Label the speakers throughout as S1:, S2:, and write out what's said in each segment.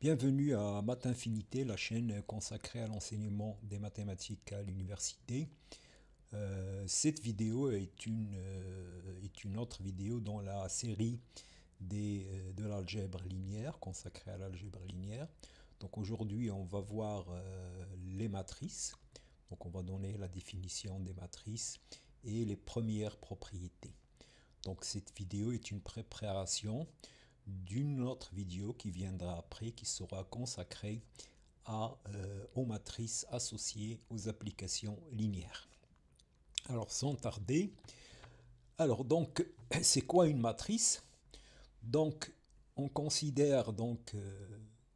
S1: Bienvenue à Math Infinité, la chaîne consacrée à l'enseignement des mathématiques à l'université. Cette vidéo est une autre vidéo dans la série de l'algèbre linéaire, consacrée à l'algèbre linéaire. Donc aujourd'hui, on va voir les matrices. Donc on va donner la définition des matrices et les premières propriétés. Donc cette vidéo est une préparation d'une autre vidéo qui viendra après, qui sera consacrée aux matrices associées aux applications linéaires. Alors sans tarder, donc c'est quoi une matrice? Donc on considère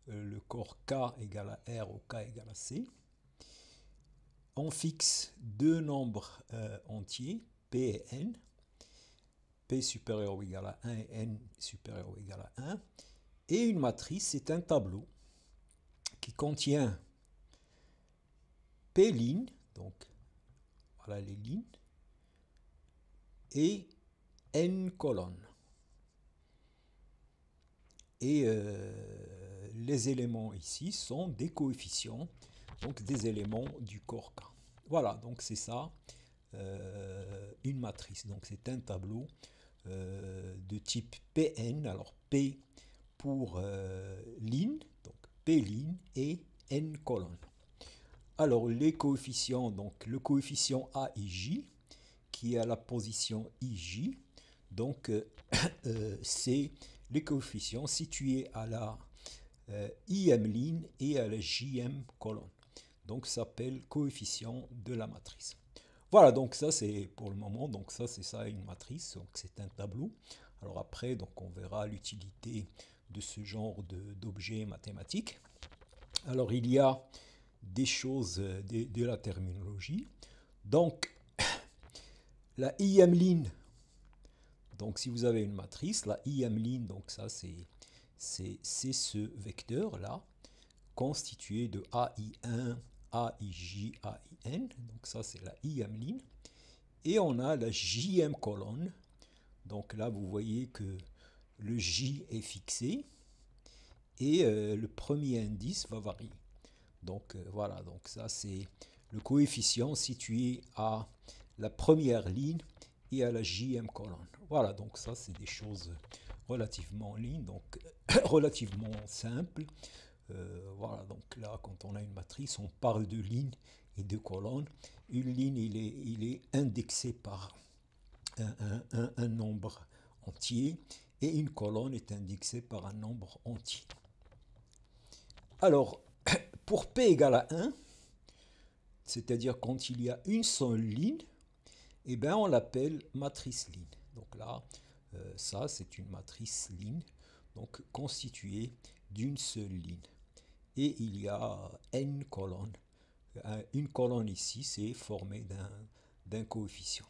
S1: le corps K égale à R ou K égale à C. On fixe deux nombres entiers, P et N. P supérieur ou égal à 1 et N supérieur ou égal à 1. Et une matrice, c'est un tableau qui contient P lignes, donc voilà les lignes, et N colonnes. Et les éléments ici sont des coefficients, donc des éléments du corps K. Voilà, donc c'est ça, une matrice. Donc c'est un tableau de type Pn, alors P pour ligne, donc P ligne et N colonnes. Alors les coefficients, donc le coefficient AIJ qui est à la position IJ, donc c'est les coefficients situés à la IM ligne et à la JM colonne. Donc ça s'appelle coefficient de la matrice. Voilà, donc ça c'est pour le moment, donc ça c'est ça une matrice, donc c'est un tableau. Alors après, donc on verra l'utilité de ce genre d'objets mathématiques. Alors il y a des choses de la terminologie. Donc la IM ligne, donc si vous avez une matrice, la IM ligne, donc ça c'est ce vecteur là, constitué de AI1, AIJ, AIN, donc ça c'est la IM ligne. Et on a la JM colonne, donc là vous voyez que le J est fixé et le premier indice va varier. Donc voilà, donc ça c'est le coefficient situé à la première ligne et à la JM colonne. Voilà, donc ça c'est des choses relativement lignes, donc relativement simples. Voilà, donc là quand on a une matrice, on parle de lignes et de colonnes. Une ligne, il est indexé par un nombre entier et une colonne est indexée par un nombre entier. Alors, pour P égale à 1, c'est-à-dire quand il y a une seule ligne, eh bien on l'appelle matrice ligne. Donc là, ça c'est une matrice ligne, donc constituée d'une seule ligne. Et il y a n colonnes. Une colonne ici, c'est formé d'un coefficient.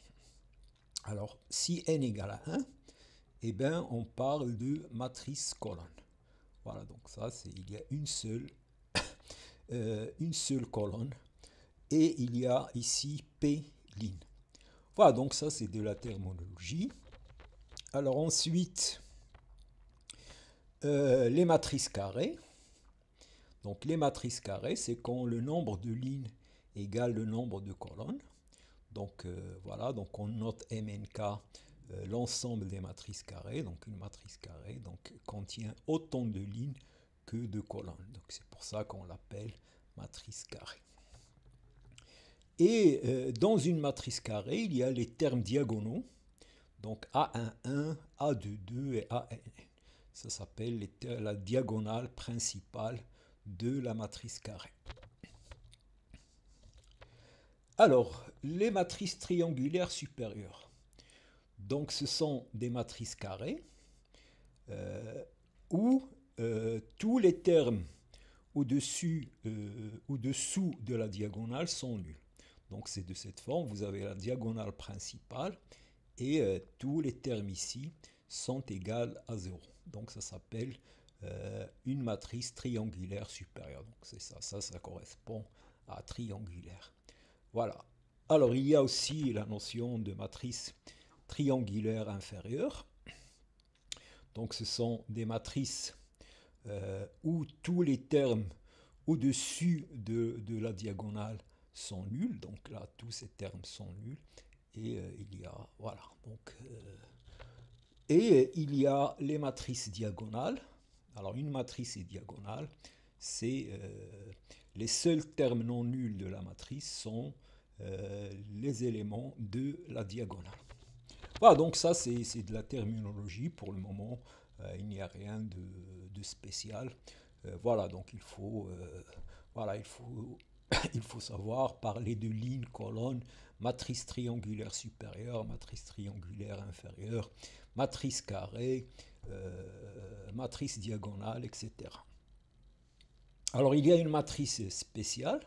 S1: Alors, si n égale à 1, eh bien, on parle de matrice colonne. Voilà, donc ça, il y a une seule colonne. Et il y a ici P ligne. Voilà, donc ça, c'est de la terminologie. Alors ensuite, les matrices carrées. Donc les matrices carrées, c'est quand le nombre de lignes égale le nombre de colonnes. Donc voilà, donc on note MNK, l'ensemble des matrices carrées. Donc une matrice carrée donc, contient autant de lignes que de colonnes. Donc c'est pour ça qu'on l'appelle matrice carrée. Et dans une matrice carrée, il y a les termes diagonaux. Donc A11, A22 et AN. Ça s'appelle la diagonale principale de la matrice carrée. Alors, les matrices triangulaires supérieures. Donc, ce sont des matrices carrées où tous les termes au-dessus ou dessous de la diagonale sont nuls. Donc, c'est de cette forme. Vous avez la diagonale principale et tous les termes ici sont égaux à 0. Donc, ça s'appelle une matrice triangulaire supérieure. Donc, c'est ça. Ça correspond à triangulaire. Voilà. Alors, il y a aussi la notion de matrice triangulaire inférieure. Donc, ce sont des matrices où tous les termes au-dessus de la diagonale sont nuls. Donc là, tous ces termes sont nuls. Et il y a, voilà. Donc, et il y a les matrices diagonales. Alors une matrice est diagonale, c'est les seuls termes non nuls de la matrice sont les éléments de la diagonale. Voilà, donc ça c'est de la terminologie pour le moment, il n'y a rien de spécial. Voilà, donc voilà, il faut savoir parler de ligne, colonne, matrice triangulaire supérieure, matrice triangulaire inférieure, matrice carrée, matrice diagonale, etc. Alors il y a une matrice spéciale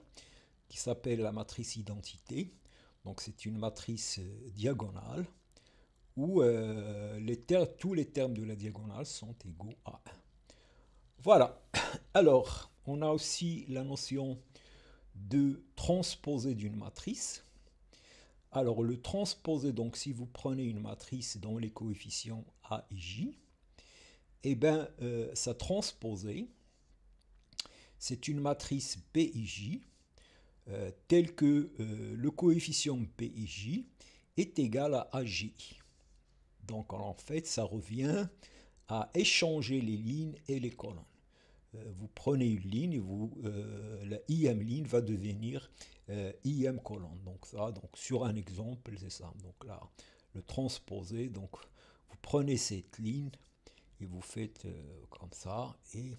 S1: qui s'appelle la matrice identité. Donc c'est une matrice diagonale où tous les termes de la diagonale sont égaux à 1. Voilà. Alors on a aussi la notion de transposé d'une matrice. Alors le transposé, donc si vous prenez une matrice dont les coefficients A et J, eh bien sa transposée, c'est une matrice PIJ telle que le coefficient PIJ est égal à AJ. Donc en fait, ça revient à échanger les lignes et les colonnes. Vous prenez une ligne et la IM ligne va devenir IM colonne. Donc ça, donc sur un exemple, c'est ça. Donc là, le transposé, donc vous prenez cette ligne et vous faites comme ça et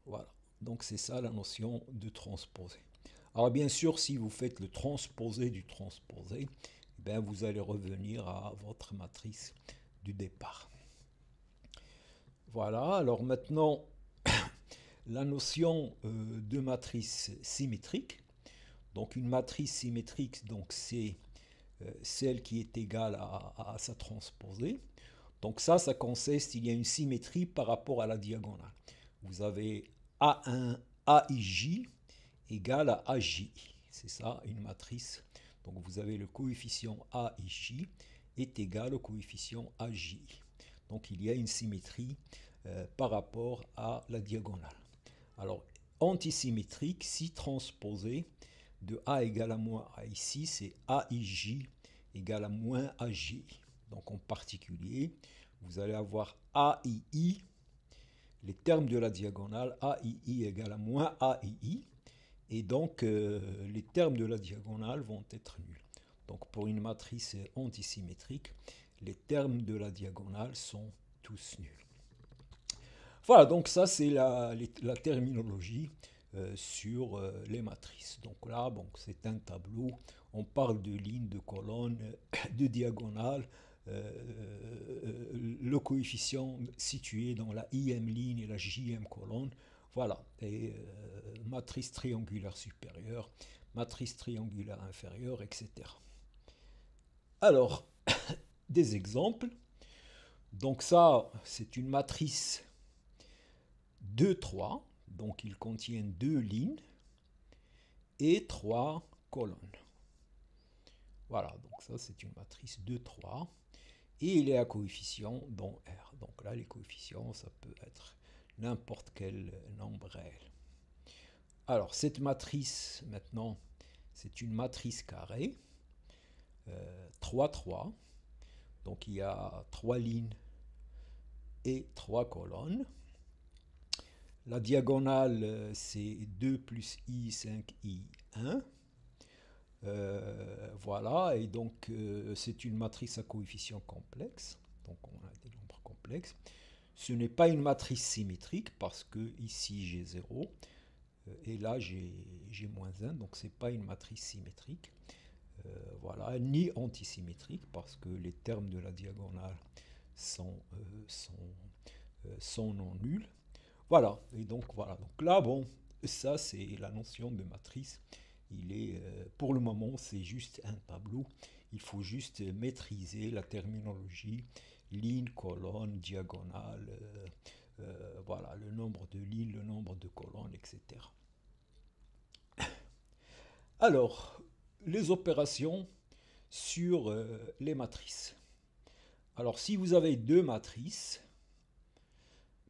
S1: voilà. Donc c'est ça la notion de transposé. Alors bien sûr, si vous faites le transposé du transposé, ben vous allez revenir à votre matrice du départ. Voilà, alors maintenant, la notion de matrice symétrique. Donc une matrice symétrique, donc c'est celle qui est égale à sa transposée. Donc ça consiste, il y a une symétrie par rapport à la diagonale. Vous avez A1, AIJ égale à AJ. C'est ça, une matrice. Donc vous avez le coefficient AIJ est égal au coefficient AJ. Donc il y a une symétrie par rapport à la diagonale. Alors, antisymétrique, si transposé de A égale à moins A ici, c'est AIJ égale à moins AJ. Donc en particulier, vous allez avoir AII, les termes de la diagonale, AII égale à moins AII, et donc les termes de la diagonale vont être nuls. Donc pour une matrice antisymétrique, les termes de la diagonale sont tous nuls. Voilà, donc ça c'est la terminologie sur les matrices. Donc là, bon, c'est un tableau, on parle de lignes, de colonnes, de diagonales, le coefficient situé dans la IM ligne et la JM colonne. Voilà, et matrice triangulaire supérieure, matrice triangulaire inférieure, etc. Alors, des exemples. Donc ça, c'est une matrice 2, 3, donc ils contiennent 2 lignes et 3 colonnes. Voilà, donc ça c'est une matrice 2, 3 et il est à coefficient dans R. Donc là les coefficients, ça peut être n'importe quel nombre réel. Alors cette matrice maintenant, c'est une matrice carrée, 3, 3. Donc il y a 3 lignes et 3 colonnes. La diagonale, c'est 2 plus i, 5i, 1. Voilà, et donc c'est une matrice à coefficient complexe. Donc on a des nombres complexes. Ce n'est pas une matrice symétrique parce que ici j'ai 0 et là j'ai moins 1, donc c'est pas une matrice symétrique. Voilà, ni antisymétrique parce que les termes de la diagonale sont non nuls. Voilà, et donc voilà. Donc là, bon, ça c'est la notion de matrice. Il est, pour le moment, c'est juste un tableau. Il faut juste maîtriser la terminologie, ligne, colonne, diagonale, voilà, le nombre de lignes, le nombre de colonnes, etc. Alors, les opérations sur les matrices. Alors, si vous avez deux matrices,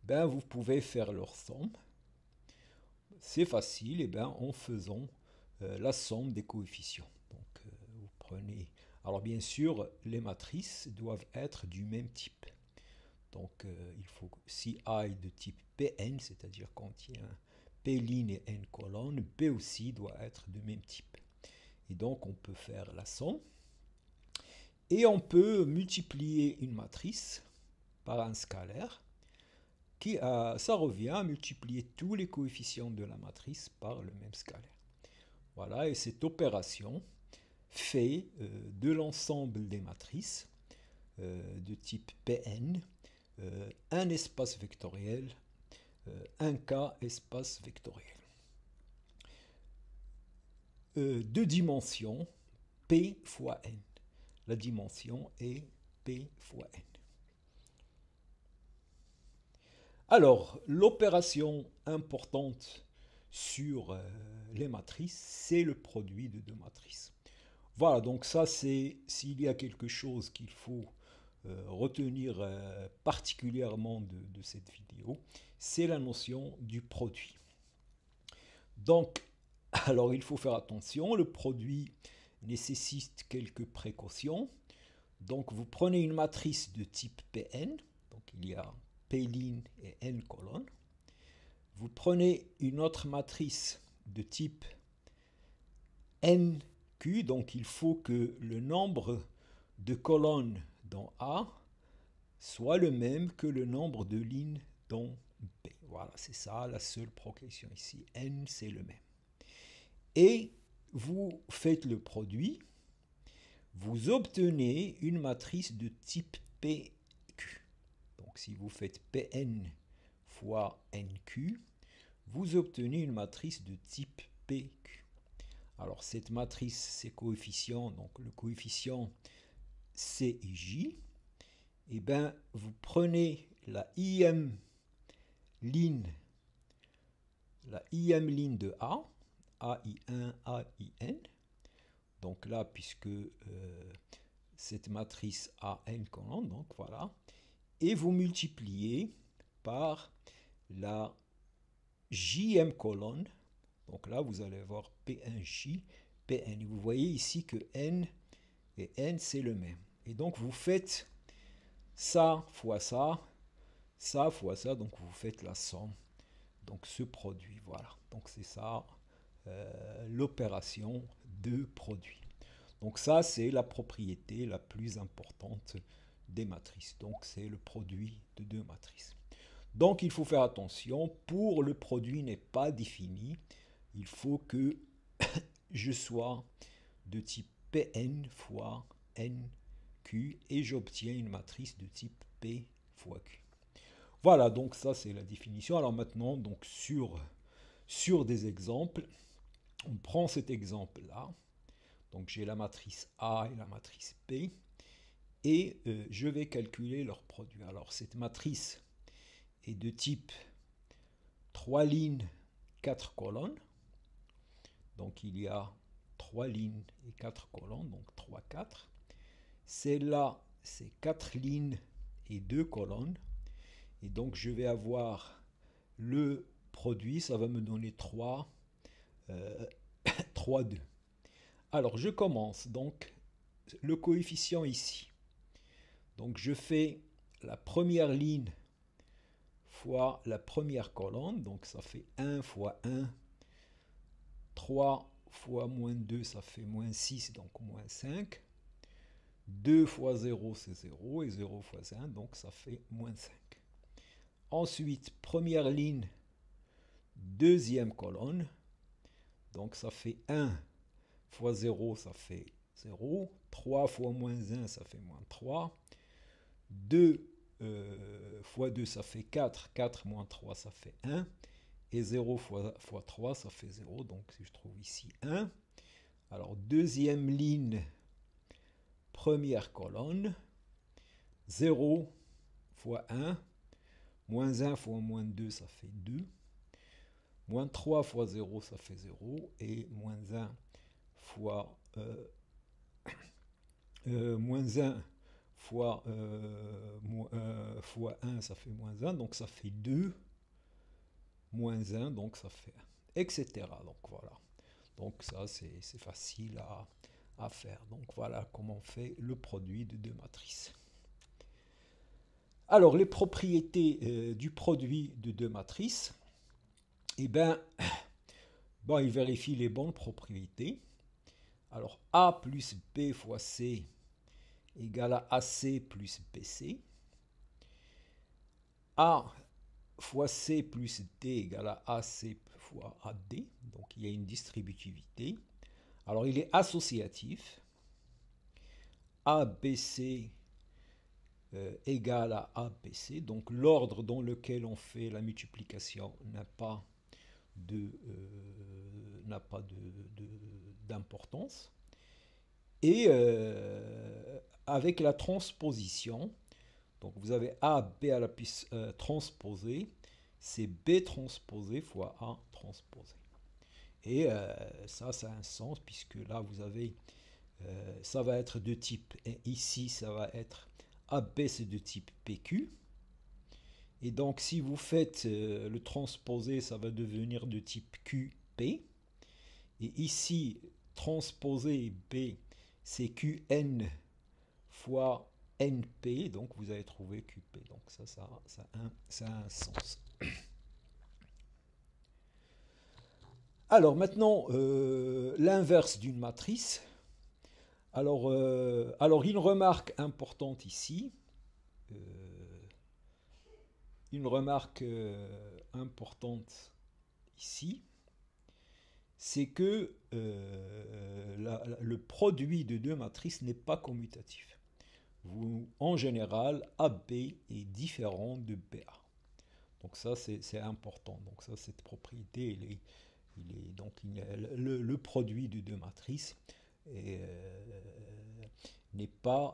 S1: ben, vous pouvez faire leur somme. C'est facile, et ben, en faisant la somme des coefficients. Donc, vous prenez... Alors, bien sûr, les matrices doivent être du même type. Donc, il faut, si A est de type Pn, c'est-à-dire contient P ligne et N colonnes, B aussi doit être de même type. Et donc, on peut faire la somme. Et on peut multiplier une matrice par un scalaire. Ça revient à multiplier tous les coefficients de la matrice par le même scalaire. Voilà, et cette opération fait de l'ensemble des matrices de type Pn un espace vectoriel, un K espace vectoriel. De dimension P fois N. La dimension est P fois N. Alors, l'opération importante sur les matrices, c'est le produit de deux matrices. Voilà, donc ça, c'est s'il y a quelque chose qu'il faut retenir particulièrement de cette vidéo, c'est la notion du produit. Donc, alors il faut faire attention, le produit nécessite quelques précautions. Donc, vous prenez une matrice de type Pn, donc il y a P ligne et N colonnes. Vous prenez une autre matrice de type NQ, donc il faut que le nombre de colonnes dans A soit le même que le nombre de lignes dans B. Voilà, c'est ça la seule progression ici. N, c'est le même. Et vous faites le produit, vous obtenez une matrice de type PQ. Donc si vous faites Pn fois NQ, vous obtenez une matrice de type PQ. Alors cette matrice, ses coefficients, donc le coefficient C et J, et bien vous prenez la IM ligne de A, AI1, AIN, donc là, puisque cette matrice a n colonnes, donc voilà, et vous multipliez par la JM colonne, donc là, vous allez avoir P1J, Pn. Vous voyez ici que N et N, c'est le même. Et donc, vous faites ça fois ça, ça fois ça, donc vous faites la somme. Donc, ce produit, voilà. Donc, c'est ça, l'opération de produit. Donc, ça, c'est la propriété la plus importante des matrices. Donc, c'est le produit de deux matrices. Donc, il faut faire attention, pour le produit n'est pas défini, il faut que je sois de type Pn fois NQ et j'obtiens une matrice de type P fois Q. Voilà, donc ça c'est la définition. Alors maintenant, donc sur des exemples, on prend cet exemple-là. Donc j'ai la matrice A et la matrice P et je vais calculer leur produit. Alors cette matrice est de type 3 lignes, 4 colonnes. Donc il y a 3 lignes et 4 colonnes, donc 3, 4. Celle-là, c'est 4 lignes et 2 colonnes. Et donc je vais avoir le produit, ça va me donner 3, 3, 2. Alors je commence, donc le coefficient ici. Donc je fais la première ligne fois la première colonne, donc ça fait 1 fois 1, 3 fois moins 2, ça fait moins 6, donc moins 5. 2 fois 0, c'est 0, et 0 fois 1, donc ça fait moins 5. Ensuite, première ligne, deuxième colonne, donc ça fait 1 fois 0, ça fait 0. 3 fois moins 1, ça fait moins 3. 2 fois 2, ça fait 4. 4 moins 3, ça fait 1. Et 0 fois 3, ça fait 0. Donc, si je trouve ici 1. Alors, deuxième ligne, première colonne. 0 fois 1. Moins 1 fois moins 2, ça fait 2. Moins 3 fois 0, ça fait 0. Et moins 1 fois... moins 1 fois, fois 1, ça fait moins 1, donc ça fait 2, moins 1, donc ça fait 1, etc. Donc voilà. Donc ça, c'est facile à faire. Donc voilà comment on fait le produit de deux matrices. Alors, les propriétés du produit de deux matrices, eh bien, bon, il vérifie les bonnes propriétés. Alors, A plus B fois C égale à AC plus BC. A fois C plus D égale à AC fois AD. Donc, il y a une distributivité. Alors, il est associatif. ABC égale à ABC. Donc, l'ordre dans lequel on fait la multiplication n'a pas d'importance. Et avec la transposition, donc vous avez A, B à la puce transposée, c'est B transposé fois A transposé. Et ça a un sens, puisque là, vous avez, ça va être de type, et ici, ça va être AB, c'est de type PQ. Et donc, si vous faites le transposé, ça va devenir de type QP. Et ici, transposé B, c'est QN fois NP. Donc, vous avez trouvé QP. Donc, ça a un sens. Alors, maintenant, l'inverse d'une matrice. Alors, une remarque importante ici. Une remarque importante ici, c'est que le produit de deux matrices n'est pas commutatif. En général, AB est différent de BA. Donc ça, c'est important. Donc ça, cette propriété, le produit de deux matrices n'est pas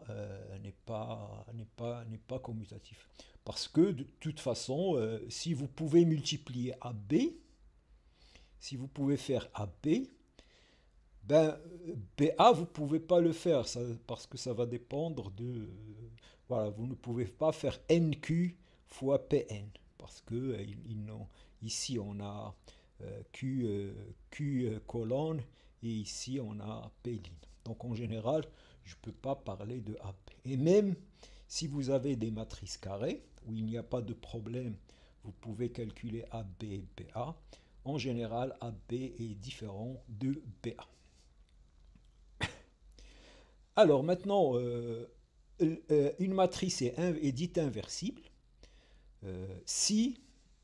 S1: commutatif. Parce que de toute façon, si vous pouvez multiplier AB, si vous pouvez faire AB, ben, BA, vous ne pouvez pas le faire, parce que ça va dépendre de... voilà, vous ne pouvez pas faire NQ fois PN, parce que ici on a Q colonne, et ici on a P ligne. Donc en général, je ne peux pas parler de AB. Et même si vous avez des matrices carrées, où il n'y a pas de problème, vous pouvez calculer AB et BA. En général, AB est différent de BA. Alors maintenant, une matrice est dite inversible si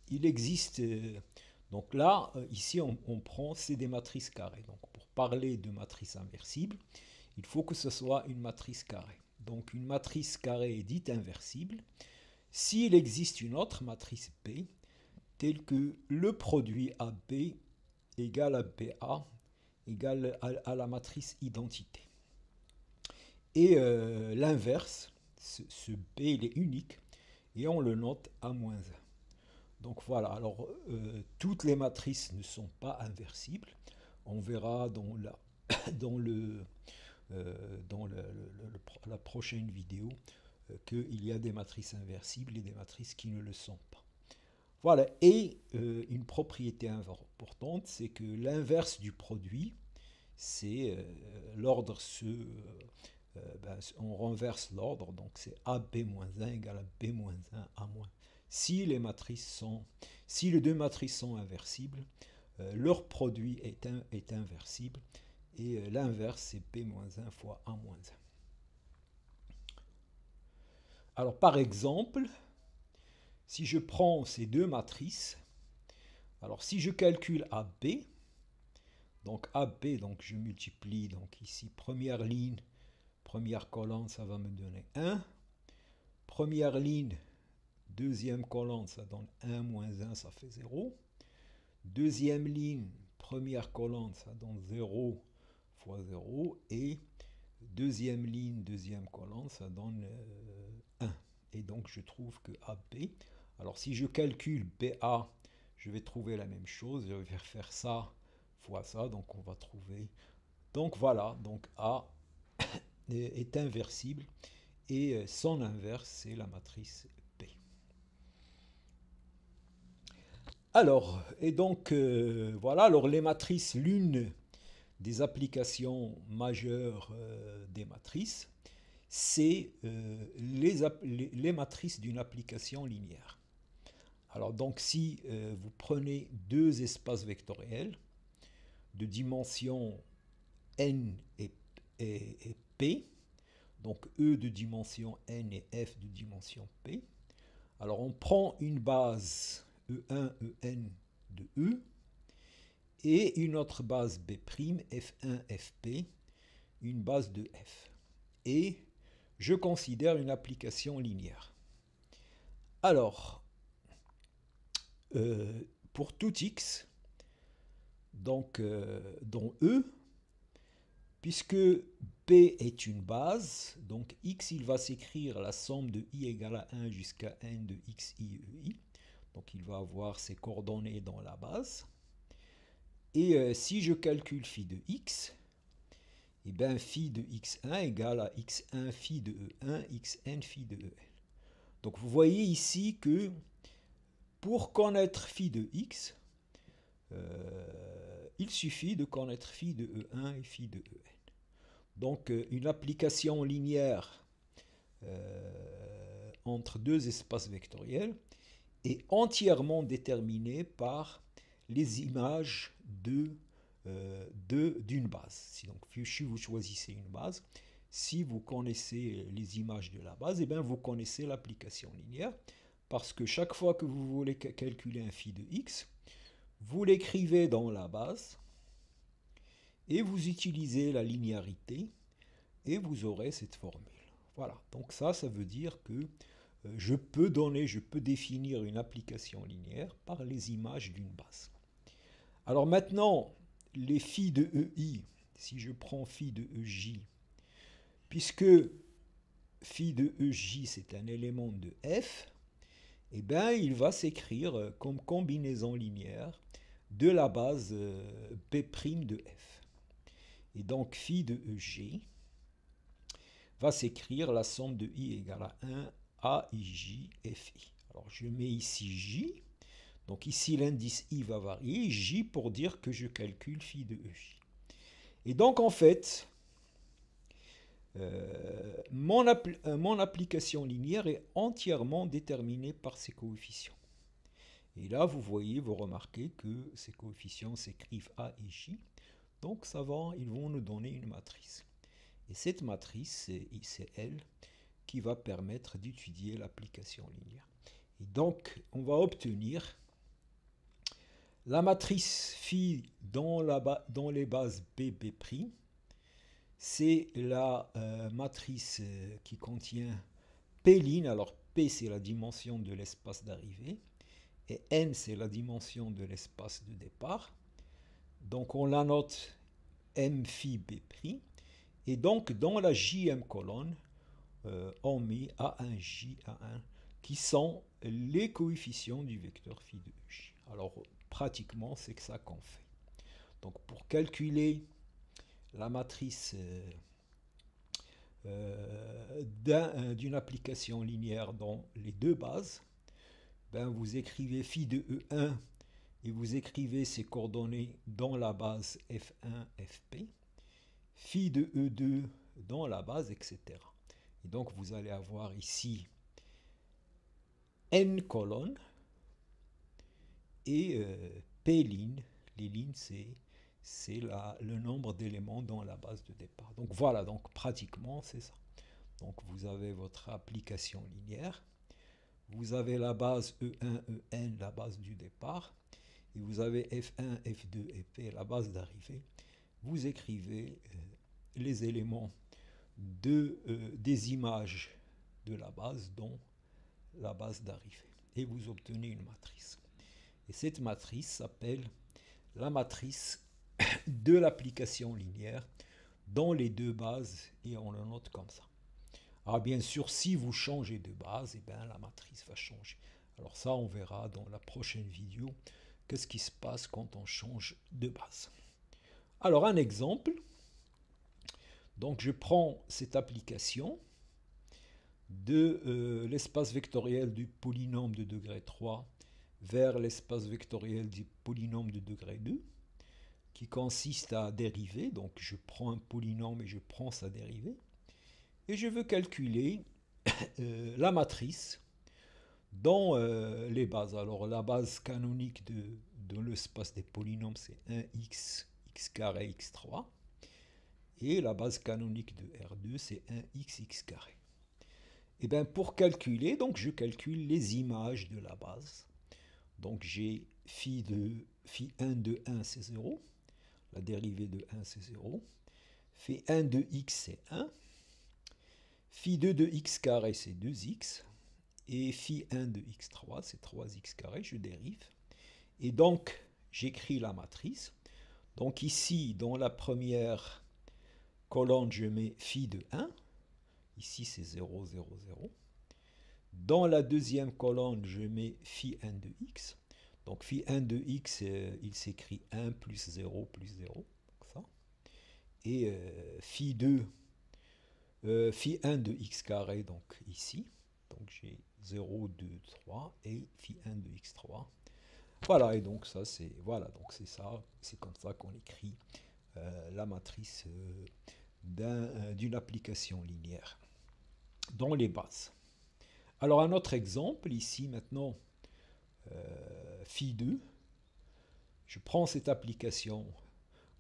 S1: il existe... donc là, ici, on prend, c'est des matrices carrées. Donc pour parler de matrice inversible, il faut que ce soit une matrice carrée. Donc une matrice carrée est dite inversible s'il existe une autre matrice B telle que le produit AB égale à BA égale à la matrice identité. Et l'inverse, ce B, il est unique, et on le note à moins 1. Donc voilà, alors toutes les matrices ne sont pas inversibles. On verra dans la prochaine vidéo qu'il y a des matrices inversibles et des matrices qui ne le sont pas. Voilà, et une propriété importante, c'est que l'inverse du produit, c'est l'ordre on renverse l'ordre, donc c'est AB-1 égale à B-1 A-. Si les deux matrices sont inversibles, leur produit est inversible, et l'inverse c'est B-1 fois A-1. Alors par exemple, si je prends ces deux matrices, alors si je calcule AB, donc AB, donc je multiplie, donc ici première ligne, première colonne, ça va me donner 1. Première ligne, deuxième colonne, ça donne 1 moins 1, ça fait 0. Deuxième ligne, première colonne, ça donne 0 fois 0. Et deuxième ligne, deuxième colonne, ça donne 1. Et donc je trouve que AB, alors si je calcule BA, je vais trouver la même chose. Je vais faire ça fois ça, donc on va trouver. Donc voilà, donc A est inversible, et son inverse, c'est la matrice P. Alors, et donc, voilà, alors les matrices, l'une des applications majeures des matrices, c'est les matrices d'une application linéaire. Alors donc si vous prenez deux espaces vectoriels de dimension n et p, donc E de dimension n et f de dimension p, alors on prend une base E1, En de E, et une autre base B', F1, Fp, une base de F. Et je considère une application linéaire. Alors, pour tout x, donc dont E, puisque P est une base, donc x, il va s'écrire la somme de i égale à 1 jusqu'à n de x, i, e, i. Donc il va avoir ses coordonnées dans la base. Et si je calcule phi de x, et bien phi de x1 égale à x1 phi de e1, xn phi de en. Donc vous voyez ici que pour connaître phi de x, il suffit de connaître phi de e1 et phi de en. Donc une application linéaire entre deux espaces vectoriels est entièrement déterminée par les images d'une base. Donc, si vous choisissez une base, si vous connaissez les images de la base, et bien vous connaissez l'application linéaire, parce que chaque fois que vous voulez calculer un phi de x, vous l'écrivez dans la base, et vous utilisez la linéarité, et vous aurez cette formule. Voilà, donc ça veut dire que je peux définir une application linéaire par les images d'une base. Alors maintenant, les phi de EI, si je prends phi de EJ, puisque phi de EJ c'est un élément de f, eh bien il va s'écrire comme combinaison linéaire de la base P' de f. Et donc phi de EG va s'écrire la somme de i égale à 1 à ij fi. Alors je mets ici j. Donc ici, l'indice i va varier, j pour dire que je calcule phi de ej. Et donc, en fait, mon application linéaire est entièrement déterminée par ces coefficients. Et là, vous voyez, vous remarquez que ces coefficients s'écrivent a et j. Donc, ils vont nous donner une matrice. Et cette matrice, c'est elle qui va permettre d'étudier l'application linéaire. Et donc, on va obtenir la matrice phi dans les bases B, B', c'est la matrice qui contient P'. Alors P, c'est la dimension de l'espace d'arrivée, et N, c'est la dimension de l'espace de départ. Donc on la note M phi B', et donc dans la JM colonne, on met A1J, A1, qui sont les coefficients du vecteur phi de J. Alors, pratiquement, c'est que ça qu'on fait. Donc, pour calculer la matrice d'une application linéaire dans les deux bases, ben vous écrivez phi de E1 et vous écrivez ses coordonnées dans la base F1, Fp, phi de E2 dans la base, etc. Et donc, vous allez avoir ici n colonnes et p lignes. Les lignes, c'est le nombre d'éléments dans la base de départ. Donc voilà, donc pratiquement, c'est ça. Donc vous avez votre application linéaire. Vous avez la base E1, En, la base du départ. Et vous avez F1, F2 et P, la base d'arrivée. Vous écrivez les éléments des images de la base, dont la base d'arrivée. Et vous obtenez une matrice. Et cette matrice s'appelle la matrice de l'application linéaire dans les deux bases, et on le note comme ça. Alors bien sûr, si vous changez de base, et bien la matrice va changer. Alors ça, on verra dans la prochaine vidéo qu'est-ce qui se passe quand on change de base. Alors un exemple. Donc je prends cette application. de l'espace vectoriel du polynôme de degré 3 vers l'espace vectoriel du polynôme de degré 2, qui consiste à dériver. Donc je prends un polynôme et je prends sa dérivée. Et je veux calculer la matrice dans les bases. Alors la base canonique de l'espace des polynômes, c'est 1x, x carré, x3. Et la base canonique de R2, c'est 1x, x carré. Et bien pour calculer, donc je calcule les images de la base. Donc j'ai phi 1 de 1, c'est 0. La dérivée de 1, c'est 0. Phi 1 de x, c'est 1. Phi 2 de x carré, c'est 2x. Et phi 1 de x3, c'est 3x carré, je dérive. Et donc, j'écris la matrice. Donc ici, dans la première colonne, je mets phi de 1. Ici, c'est 0, 0, 0. Dans la deuxième colonne, je mets phi 1 de x. Donc phi 1 de x, il s'écrit 1 plus 0 plus 0. Ça. Et phi 2, phi 1 de x carré, donc ici. Donc j'ai 0, 2, 3 et phi 1 de x3. Voilà, et donc ça c'est ça, c'est comme ça qu'on écrit la matrice d'une application linéaire dans les bases. Alors un autre exemple, ici maintenant, phi 2, je prends cette application,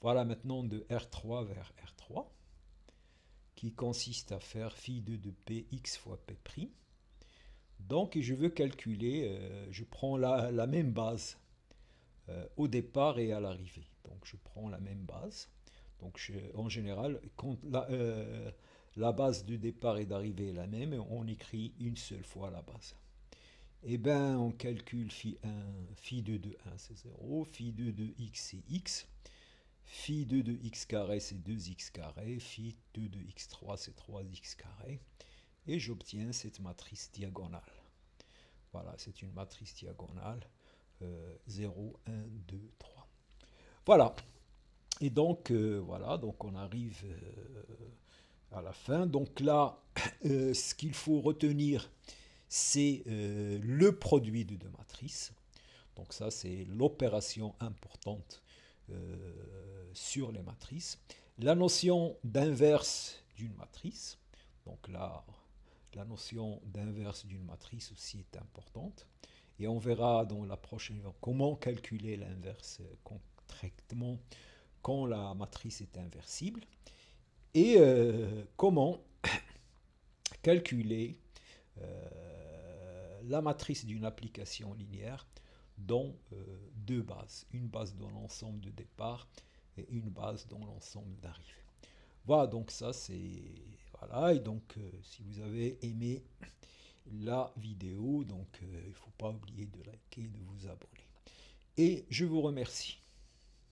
S1: voilà maintenant de R3 vers R3, qui consiste à faire phi 2 de P x fois P'. Donc je veux calculer, je prends la même base au départ et à l'arrivée. Donc je prends la même base. Donc en général, quand la base de départ et d'arrivée est la même, on écrit une seule fois la base. Et bien on calcule phi 1, phi 2 de 1 c'est 0, phi 2 de x c'est x, phi 2 de x carré c'est 2x carré, phi 2 de x3 c'est 3x carré. Et j'obtiens cette matrice diagonale. Voilà, c'est une matrice diagonale 0, 1, 2, 3. Voilà. Et donc, voilà, donc on arrive à la fin. Donc là, ce qu'il faut retenir, c'est le produit de deux matrices. Donc ça, c'est l'opération importante sur les matrices. La notion d'inverse d'une matrice. Donc là, la notion d'inverse d'une matrice aussi est importante. Et on verra dans la prochaine comment calculer l'inverse concrètement quand la matrice est inversible. Et comment calculer la matrice d'une application linéaire dans deux bases. Une base dans l'ensemble de départ et une base dans l'ensemble d'arrivée. Voilà, donc ça c'est... Voilà, et donc si vous avez aimé la vidéo, donc il ne faut pas oublier de liker et de vous abonner. Et je vous remercie.